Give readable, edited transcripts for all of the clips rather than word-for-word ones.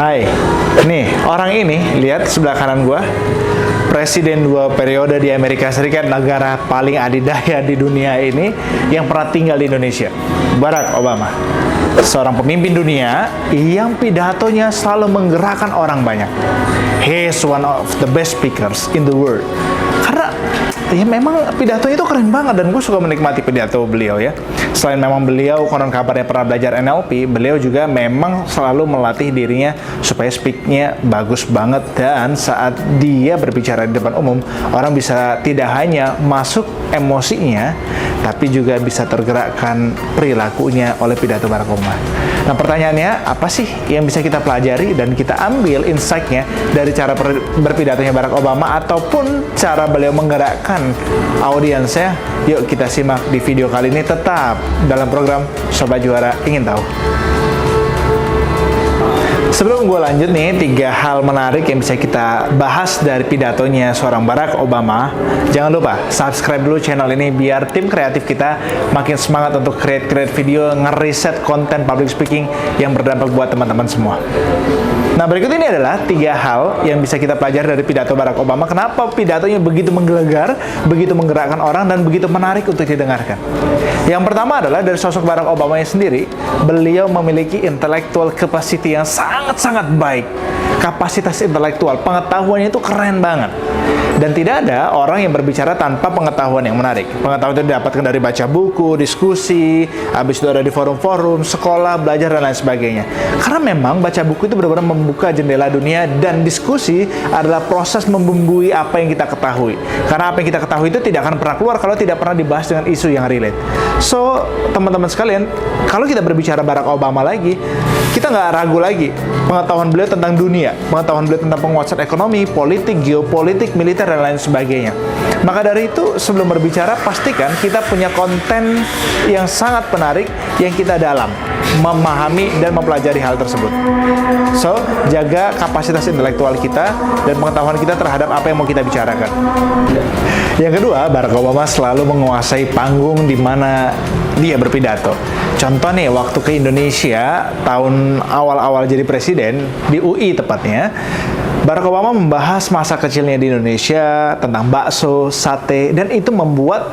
Hai, nih orang ini, lihat sebelah kanan gua, presiden 2 periode di Amerika Serikat, negara paling adidaya di dunia ini, yang pernah tinggal di Indonesia, Barack Obama. Seorang pemimpin dunia yang pidatonya selalu menggerakkan orang banyak. He is one of the best speakers in the world. Karena ya memang pidatonya itu keren banget, dan gue suka menikmati pidato beliau ya. Selain memang beliau konon kabarnya pernah belajar NLP, beliau juga memang selalu melatih dirinya supaya speaknya bagus banget, dan saat dia berbicara di depan umum, orang bisa tidak hanya masuk emosinya, tapi juga bisa tergerakkan perilakunya oleh pidato Barack Obama. Nah, pertanyaannya, apa sih yang bisa kita pelajari dan kita ambil insight-nya dari cara berpidatonya Barack Obama ataupun cara beliau menggerakkan audiensnya? Yuk kita simak di video kali ini, tetap dalam program Sobat Juara Ingin Tahu. Sebelum gue lanjut nih, 3 hal menarik yang bisa kita bahas dari pidatonya seorang Barack Obama. Jangan lupa subscribe dulu channel ini biar tim kreatif kita makin semangat untuk create video, ngeriset konten public speaking yang berdampak buat teman-teman semua. Nah, berikut ini adalah 3 hal yang bisa kita pelajari dari pidato Barack Obama. Kenapa pidatonya begitu menggelegar, begitu menggerakkan orang, dan begitu menarik untuk didengarkan. Yang pertama adalah dari sosok Barack Obama sendiri. Beliau memiliki intellectual capacity yang sangat-sangat baik. Kapasitas intelektual, pengetahuannya itu keren banget. Dan tidak ada orang yang berbicara tanpa pengetahuan yang menarik. Pengetahuan itu didapatkan dari baca buku, diskusi, habis itu ada di forum-forum, sekolah, belajar, dan lain sebagainya. Karena memang baca buku itu benar-benar membuka jendela dunia, dan diskusi adalah proses membumbui apa yang kita ketahui. Karena apa yang kita ketahui itu tidak akan pernah keluar kalau tidak pernah dibahas dengan isu yang relate. So, teman-teman sekalian, kalau kita berbicara Barack Obama lagi, kita nggak ragu lagi pengetahuan beliau tentang dunia, pengetahuan beliau tentang penguasaan ekonomi, politik, geopolitik, militer, dan lain sebagainya. Maka dari itu, sebelum berbicara, pastikan kita punya konten yang sangat menarik yang kita dalam, memahami dan mempelajari hal tersebut. So, jaga kapasitas intelektual kita dan pengetahuan kita terhadap apa yang mau kita bicarakan. Yang kedua, Barack Obama selalu menguasai panggung di mana dia berpidato. Contoh nih, waktu ke Indonesia tahun awal-awal jadi presiden, di UI tepatnya, Barack Obama membahas masa kecilnya di Indonesia, tentang bakso, sate, dan itu membuat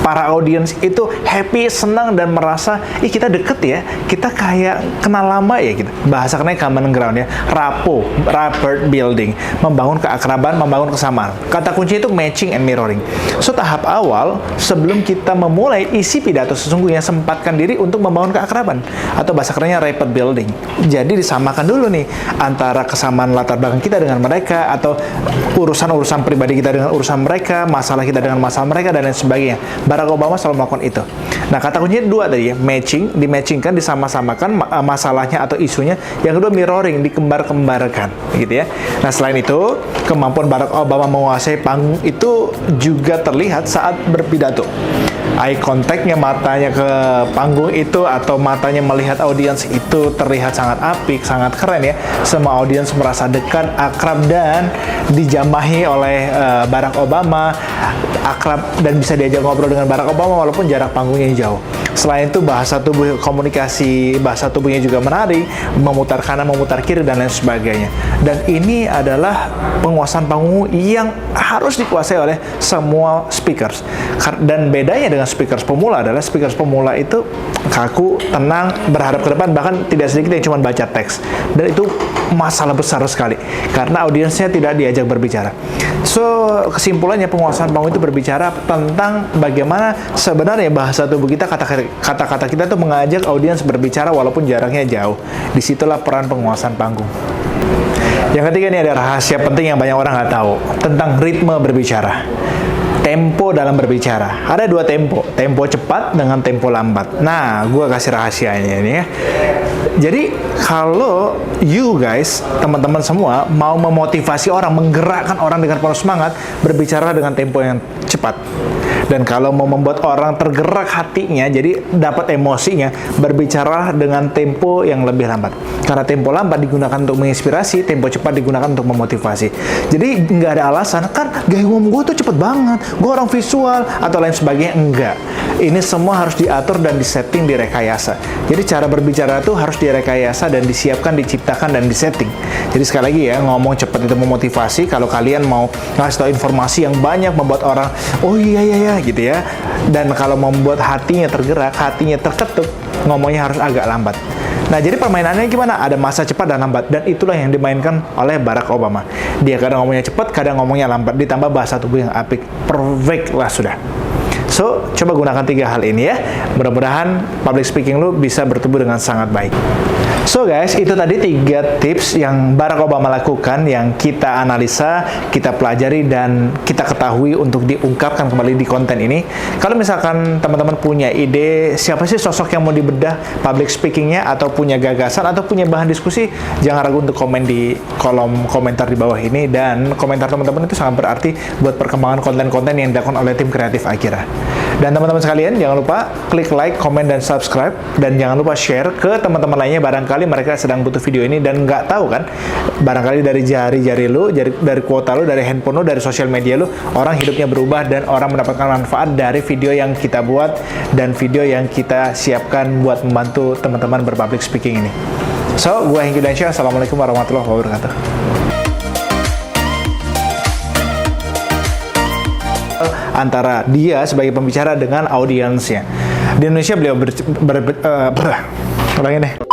para audiens itu happy, senang, dan merasa, ih kita deket ya, kita kayak kenal lama ya gitu. Bahasa kenanya common ground ya, rapport building, membangun keakraban, membangun kesamaan. Kata kunci itu matching and mirroring. So, tahap awal, sebelum kita memulai isi pidato sesungguhnya, sempatkan diri untuk membangun keakraban, atau bahasa kerennya rapport building. Jadi disamakan dulu nih, antara kesamaan latar belakang kita dengan mereka, atau urusan-urusan pribadi kita dengan urusan mereka, masalah kita dengan masalah mereka, dan lain sebagainya. Barack Obama selalu melakukan itu. Nah, kata kuncinya 2 tadi ya, matching, dimatchingkan, disama-samakan masalahnya atau isunya. Yang kedua, mirroring, dikembar-kembarkan, gitu ya. Nah, selain itu, kemampuan Barack Obama menguasai panggung itu juga terlihat saat berpidato. Eye contact-nya, matanya ke panggung itu, atau matanya melihat audiens itu terlihat sangat apik, sangat keren ya. Semua audiens merasa dekat, akrab, dan dijamahi oleh Barack Obama, akrab dan bisa diajak ngobrol dengan Barack Obama walaupun jarak panggungnya jauh. Selain itu, bahasa tubuh, komunikasi bahasa tubuhnya juga menarik, memutar kanan, memutar kiri, dan lain sebagainya. Dan ini adalah penguasaan panggung yang harus dikuasai oleh semua speakers. Dan bedanya dengan speakers pemula adalah speakers pemula itu kaku, tenang, berharap ke depan, bahkan tidak sedikit yang cuma baca teks. Dan itu masalah besar sekali karena audiensnya tidak diajak berbicara. So, kesimpulannya, penguasaan panggung itu berbicara tentang bagaimana sebenarnya bahasa tubuh kita, kata-kata kita tuh mengajak audiens berbicara walaupun jaraknya jauh. Disitulah peran penguasaan panggung. Yang ketiga, ini ada rahasia penting yang banyak orang nggak tahu tentang ritme berbicara. Tempo dalam berbicara. Ada 2 tempo. Tempo cepat dengan tempo lambat. Nah, gue kasih rahasianya ini ya. Jadi, kalau you guys, teman-teman semua, mau memotivasi orang, menggerakkan orang dengan penuh semangat, berbicara dengan tempo yang cepat. Dan kalau mau membuat orang tergerak hatinya, jadi dapat emosinya, berbicara dengan tempo yang lebih lambat. Karena tempo lambat digunakan untuk menginspirasi, tempo cepat digunakan untuk memotivasi. Jadi nggak ada alasan, kan gaya ngomong gue tuh cepet banget, gue orang visual, atau lain sebagainya. Enggak. Ini semua harus diatur dan disetting, direkayasa. Jadi cara berbicara itu harus direkayasa dan disiapkan, diciptakan, dan disetting. Jadi sekali lagi ya, ngomong cepat itu memotivasi. Kalau kalian mau ngasih tahu informasi yang banyak membuat orang, oh iya gitu ya. Dan kalau membuat hatinya tergerak, hatinya terketuk, ngomongnya harus agak lambat. Nah, jadi permainannya gimana? Ada masa cepat dan lambat, dan itulah yang dimainkan oleh Barack Obama. Dia kadang ngomongnya cepat, kadang ngomongnya lambat, ditambah bahasa tubuh yang apik. Perfect lah sudah. So, coba gunakan 3 hal ini ya. Mudah-mudahan public speaking lu bisa bertumbuh dengan sangat baik. So guys, itu tadi 3 tips yang Barack Obama lakukan, yang kita analisa, kita pelajari, dan kita ketahui untuk diungkapkan kembali di konten ini. Kalau misalkan teman-teman punya ide, siapa sih sosok yang mau dibedah public speakingnya, atau punya gagasan, atau punya bahan diskusi, jangan ragu untuk komen di kolom komentar di bawah ini. Dan komentar teman-teman itu sangat berarti buat perkembangan konten-konten yang dilakukan oleh tim kreatif Akira. Dan teman-teman sekalian, jangan lupa klik like, komen, dan subscribe. Dan jangan lupa share ke teman-teman lainnya, barangkali mereka sedang butuh video ini dan nggak tahu kan. Barangkali dari jari-jari lu, dari kuota lu, dari handphone lu, dari sosial media lu, orang hidupnya berubah dan orang mendapatkan manfaat dari video yang kita buat dan video yang kita siapkan buat membantu teman-teman berpublic speaking ini. So, gue Hengki Dansya. Assalamualaikum warahmatullahi wabarakatuh. Antara dia sebagai pembicara dengan audiensnya. Di Indonesia beliau ulangin deh.